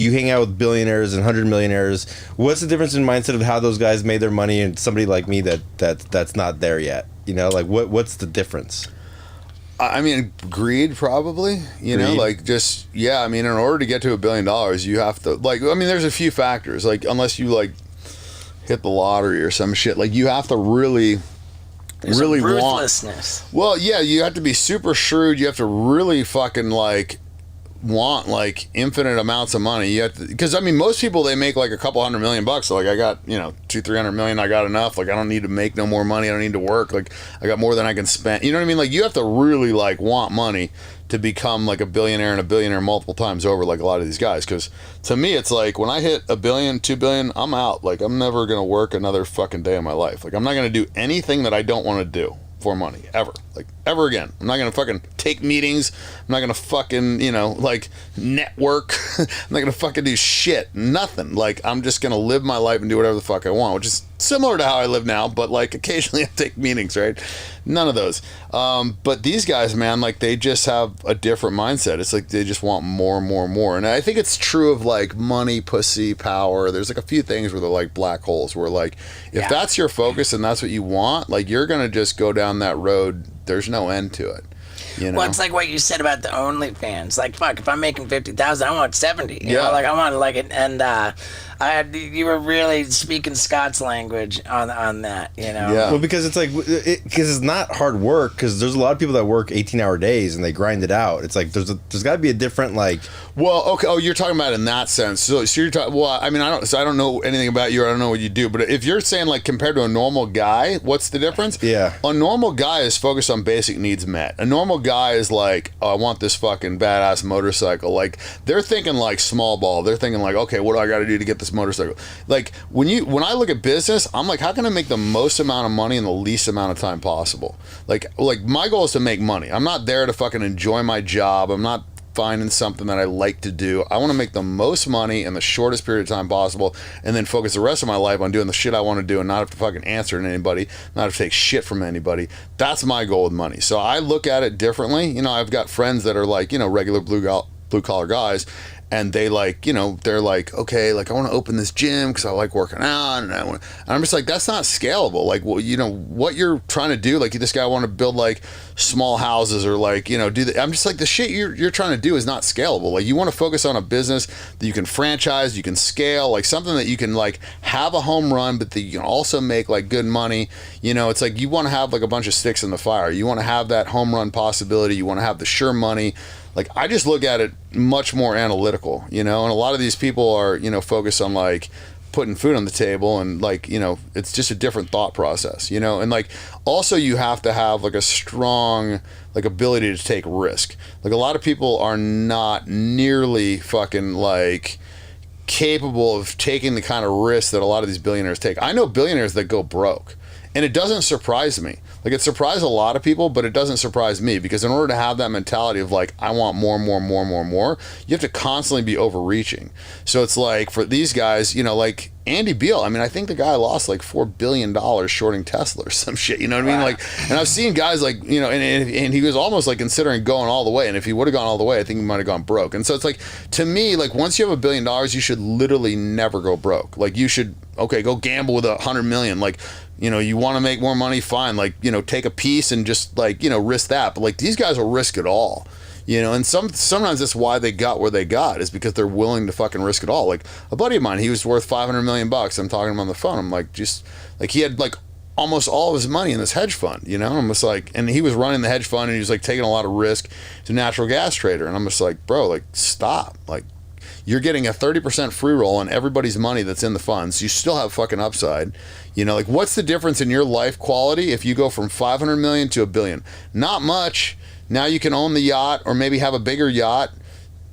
you hang out with billionaires and 100 millionaires. What's the difference in mindset of how those guys made their money and somebody like me that's not there yet? You know, like what's the difference? I mean, greed probably, you know, like just, yeah, I mean, in order to get to $1 billion, you have to, like, I mean, there's a few factors, like, unless you, like, hit the lottery or some shit, like, you have to really ruthlessness. Well, yeah, you have to be super shrewd, you have to really fucking, like, want like infinite amounts of money. You have to, because I mean most people, they make like a couple $100 million bucks, so like I got, you know, 200-300 million, I got enough, like I don't need to make no more money, I don't need to work, like I got more than I can spend, you know what I mean? Like you have to really like want money to become like a billionaire and a billionaire multiple times over, like a lot of these guys. Because to me it's like when I hit $1 billion, $2 billion, I'm out. Like I'm never gonna work another fucking day of my life. Like I'm not gonna do anything that I don't want to do for money ever, like ever again. I'm not gonna fucking take meetings, I'm not gonna fucking, you know, like network. I'm not gonna fucking do shit, nothing. Like I'm just gonna live my life and do whatever the fuck I want, which is similar to how I live now, but like occasionally I take meetings, right? None of those. But these guys, man, like they just have a different mindset. It's like they just want more and more and more. And I think it's true of like money, pussy, power. There's like a few things where they're like black holes where like if that's your focus and that's what you want, like you're gonna just go down that road. There's no end to it. You know? Well, it's like what you said about the OnlyFans. Like, fuck, if I'm making 50,000, I want 70. You know? Like I want like it, and you were really speaking Scott's language on that. You know. Yeah. Well, because it's like because it's not hard work. Because there's a lot of people that work 18-hour days and they grind it out. It's like there's got to be a different like. Well, okay. Oh, you're talking about in that sense. So you're talking. Well, I mean, I don't know anything about you. I don't know what you do. But if you're saying like compared to a normal guy, what's the difference? Yeah. A normal guy is focused on basic needs met. A normal guy is like, oh, I want this fucking badass motorcycle. Like they're thinking like small ball. They're thinking like, okay, what do I got to do to get this motorcycle? Like when I look at business, I'm like, how can I make the most amount of money in the least amount of time possible? Like my goal is to make money. I'm not there to fucking enjoy my job. I'm not finding something that I like to do. I want to make the most money in the shortest period of time possible and then focus the rest of my life on doing the shit I want to do and not have to fucking answer to anybody, not have to take shit from anybody. That's my goal with money. So I look at it differently. You know, I've got friends that are like, you know, regular blue collar guys, and they like, you know, they're like, okay, like I want to open this gym because I like working out, and I'm just like, that's not scalable. Like, well, you know, what you're trying to do, like this guy want to build like small houses or like, you know, I'm just like, the shit you're trying to do is not scalable. Like you want to focus on a business that you can franchise, you can scale, like something that you can like have a home run, but that you can also make like good money. You know, it's like you want to have like a bunch of sticks in the fire. You want to have that home run possibility. You want to have the sure money. Like I just look at it much more analytical, you know, and a lot of these people are, you know, focused on like putting food on the table and like, you know, it's just a different thought process, you know, and like also you have to have like a strong like ability to take risk. Like a lot of people are not nearly fucking like capable of taking the kind of risk that a lot of these billionaires take. I know billionaires that go broke, and it doesn't surprise me. Like it surprised a lot of people, but it doesn't surprise me, because in order to have that mentality of like, I want more, you have to constantly be overreaching. So it's like for these guys, you know, like Andy Beal, I mean, I think the guy lost like $4 billion shorting Tesla or some shit, you know what I mean? Like, and I've seen guys like, you know, and he was almost like considering going all the way. And if he would have gone all the way, I think he might have gone broke. And so it's like, to me, like once you have $1 billion, you should literally never go broke. Like you should, okay, go gamble with 100 million. Like, you know, you want to make more money, fine. Like, you know, take a piece and just like, you know, risk that. But like these guys will risk it all, you know, and sometimes that's why they got where they got, is because they're willing to fucking risk it all. Like a buddy of mine, he was worth 500 million bucks. I'm talking to him on the phone. I'm like, just like, he had like almost all of his money in this hedge fund, you know. I'm just like, and he was running the hedge fund and he was like taking a lot of risk. He's a natural gas trader. And I'm just like, bro, like stop. Like, you're getting a 30% free roll on everybody's money that's in the funds. You still have fucking upside. You know, like what's the difference in your life quality if you go from 500 million to $1 billion? Not much. Now you can own the yacht or maybe have a bigger yacht,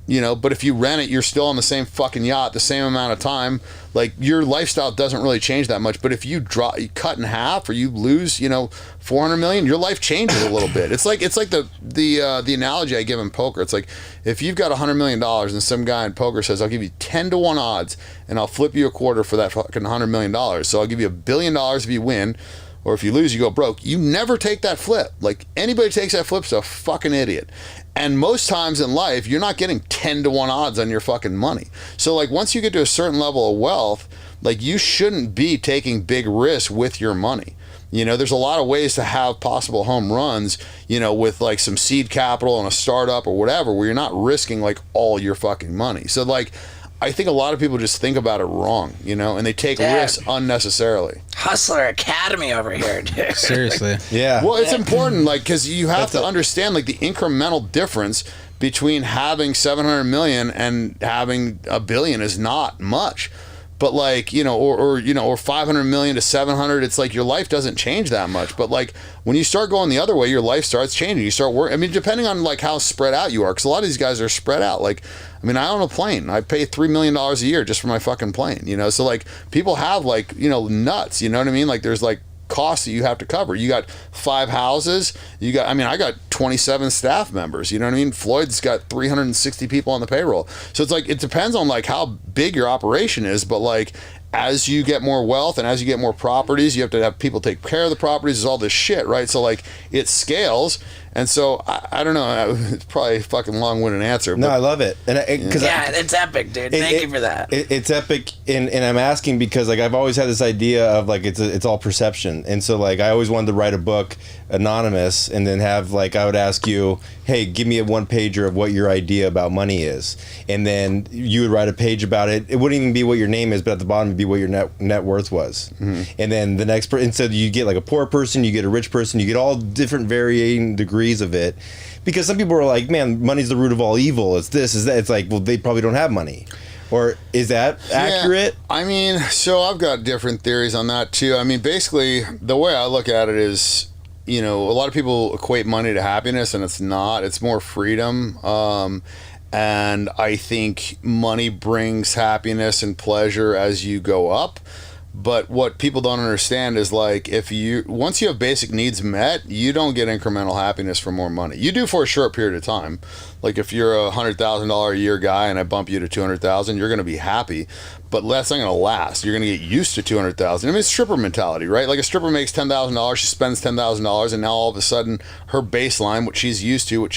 you know, but if you rent it, you're still on the same fucking yacht, the same amount of time. Like your lifestyle doesn't really change that much. But if you you cut in half or you lose, you know, 400 million, your life changes a little bit. It's like the analogy I give in poker. It's like if you've got $100 million and some guy in poker says, I'll give you 10-1 odds and I'll flip you a quarter for that fucking $100 million. So I'll give you $1 billion if you win. or if you lose, you go broke. You never take that flip. Like, anybody takes that flip's a fucking idiot. And most times in life, you're not getting 10 to 1 odds on your fucking money. So, like, once you get to a certain level of wealth, like, you shouldn't be taking big risks with your money. You know, there's a lot of ways to have possible home runs, you know, with like some seed capital and a startup or whatever, where you're not risking like all your fucking money. So, like, I think a lot of people just think about it wrong, you know, and they take risks unnecessarily. Hustler Academy over here, dude. Seriously. Yeah. Well, it's important, like, because you have to understand, like, the incremental difference between having 700 million and having $1 billion is not much. But, like, you know, or 500 million to 700, it's like your life doesn't change that much. But, like, when you start going the other way, your life starts changing. You start working. I mean, depending on, like, how spread out you are, because a lot of these guys are spread out. Like, I mean, I own a plane. I pay $3 million a year just for my fucking plane, you know? So, like, people have, like, you know, nuts, you know what I mean? Like, there's, like, costs that you have to cover. You got 5 houses. I got 27 staff members. You know what I mean? Floyd's got 360 people on the payroll. So it's like, it depends on like how big your operation is, but like, as you get more wealth and as you get more properties, you have to have people take care of the properties. There's all this shit, right? So like, it scales. And so I don't know. It's probably a fucking long-winded answer. No, I love it, It's epic, dude. Thank you for that. It's epic, and I'm asking because like I've always had this idea of like it's all perception, and so like I always wanted to write a book anonymous, and then have like I would ask you, hey, give me a 1-pager of what your idea about money is, and then you would write a page about it. It wouldn't even be what your name is, but at the bottom would be what your net worth was, and then the next person. So you get like a poor person, you get a rich person, you get all different varying degrees of it, because some people are like, man, money's the root of all evil, it's this, is that. It's like, well, they probably don't have money. Or is that accurate? I mean, so I've got different theories on that too. I mean, basically the way I look at it is, you know, a lot of people equate money to happiness, and it's not. It's more freedom. And I think money brings happiness and pleasure as you go up. But what people don't understand is, like, once you have basic needs met, you don't get incremental happiness for more money. You do for a short period of time. Like, if you're a $100,000 a year guy and I bump you to 200,000, you're going to be happy. But that's not going to last. You're going to get used to 200,000. I mean, it's stripper mentality, right? Like, a stripper makes $10,000, she spends $10,000, and now all of a sudden her baseline, what she's used to,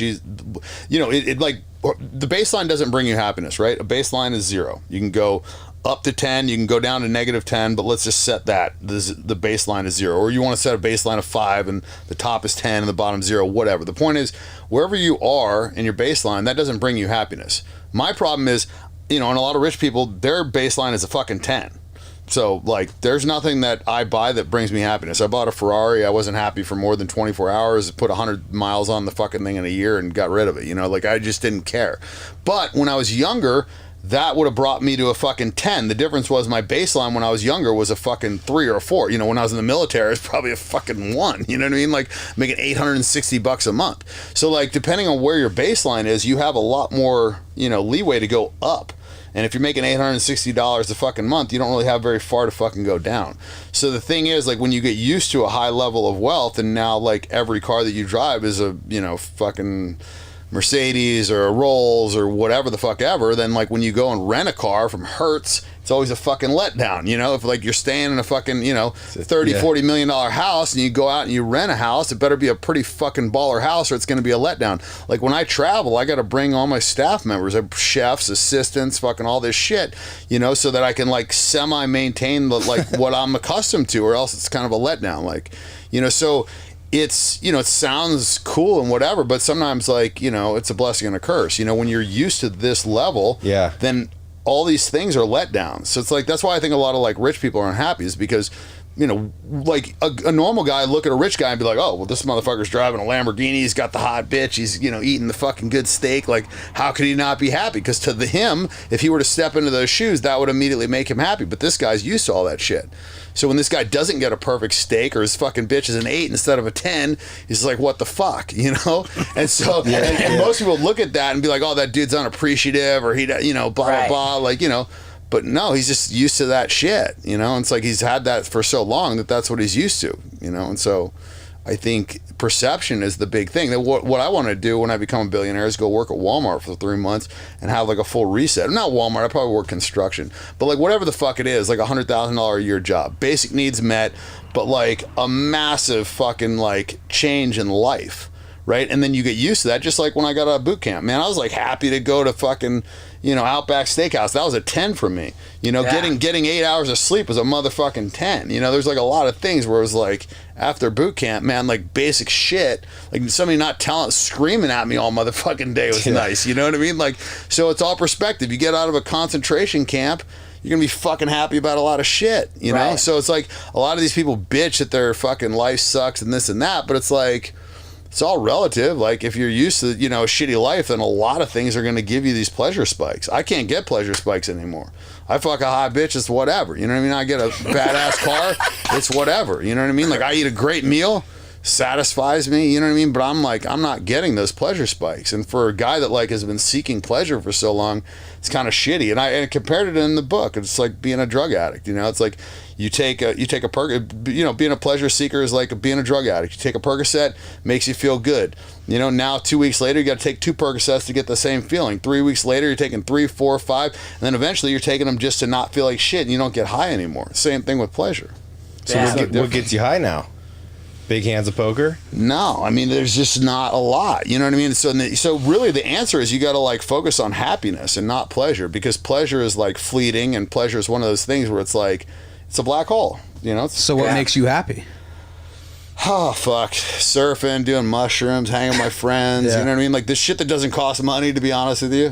you know, the baseline doesn't bring you happiness, right? A baseline is 0. You can go up to 10, you can go down to -10, but let's just set that the baseline is 0. Or you want to set a baseline of 5 and the top is 10 and the bottom 0, whatever. The point is, wherever you are in your baseline, that doesn't bring you happiness. My problem is, you know, and a lot of rich people, their baseline is a fucking 10. So, like, there's nothing that I buy that brings me happiness. I bought a Ferrari. I wasn't happy for more than 24 hours. Put 100 miles on the fucking thing in a year and got rid of it. You know, like, I just didn't care. But when I was younger, that would have brought me to a fucking 10. The difference was my baseline when I was younger was a fucking 3 or a 4. You know, when I was in the military, it's probably a fucking 1. You know what I mean? Like, making $860 a month. So, like, depending on where your baseline is, you have a lot more, you know, leeway to go up. And if you're making $860 a fucking month, you don't really have very far to fucking go down. So the thing is, like, when you get used to a high level of wealth, and now, like, every car that you drive is a, you know, fucking Mercedes or a Rolls or whatever the fuck ever, then, like, when you go and rent a car from Hertz, it's always a fucking letdown, you know? If, like, you're staying in a fucking, you know, $40 million house, and you go out and you rent a house, it better be a pretty fucking baller house, or it's going to be a letdown. Like, when I travel, I got to bring all my staff members, chefs, assistants, fucking all this shit, you know, so that I can, like, semi-maintain the, like, what I'm accustomed to, or else it's kind of a letdown. Like, you know, so it's, you know, it sounds cool and whatever, but sometimes, like, you know, it's a blessing and a curse. You know, when you're used to this level, then all these things are letdowns. So it's like, that's why I think a lot of, like, rich people are unhappy, is because, you know, like, a normal guy look at a rich guy and be like, oh, well, this motherfucker's driving a Lamborghini, he's got the hot bitch, he's, you know, eating the fucking good steak. Like, how could he not be happy? Because to him, if he were to step into those shoes, that would immediately make him happy. But this guy's used to all that shit. So when this guy doesn't get a perfect steak, or his fucking bitch is an 8 instead of a 10, he's like, what the fuck, you know? And so, and most people look at that and be like, oh, that dude's unappreciative, or he, you know, blah, blah, blah, like, you know. But no, he's just used to that shit, you know? And it's like, he's had that for so long that that's what he's used to, you know? And so, I think perception is the big thing. That what I want to do when I become a billionaire is go work at Walmart for 3 months and have like a full reset. Not Walmart, I probably work construction, but like whatever the fuck it is, like $100,000 a year job, basic needs met, but like a massive fucking like change in life, right? And then you get used to that. Just like when I got out of boot camp, man, I was like happy to go to fucking, you know, Outback Steakhouse. That was a 10 for me. You know, getting 8 hours of sleep was a motherfucking 10. You know, there's like a lot of things where it was like after boot camp, man, like basic shit, like somebody not screaming at me all motherfucking day was nice. You know what I mean? Like, so it's all perspective. You get out of a concentration camp, you're gonna be fucking happy about a lot of shit, you know? So it's like a lot of these people bitch that their fucking life sucks and this and that, but it's like, it's all relative. Like if you're used to, you know, a shitty life, then a lot of things are going to give you these pleasure spikes. I can't get pleasure spikes anymore. I fuck a hot bitch, it's whatever. You know what I mean? I get a badass car, it's whatever. You know what I mean? Like I eat a great meal, satisfies me, you know what I mean? But I'm like, I'm not getting those pleasure spikes. And for a guy that like has been seeking pleasure for so long, it's kind of shitty. And I compared it in the book. It's like being a drug addict, you know? It's like you take a you know, being a pleasure seeker is like being a drug addict. You take a Percocet, makes you feel good. You know, now 2 weeks later, you got to take 2 Percocets to get the same feeling. 3 weeks later, you're taking 3, 4, 5, and then eventually you're taking them just to not feel like shit, and you don't get high anymore. Same thing with pleasure. So what gets you high now? Big hands of poker? No, I mean, there's just not a lot. You know what I mean? So really the answer is you got to like focus on happiness and not pleasure, because pleasure is like fleeting, and pleasure is one of those things where it's like, it's a black hole, you know? So what makes you happy? Oh, fuck. Surfing, doing mushrooms, hanging with my friends. You know what I mean? Like this shit that doesn't cost money, to be honest with you.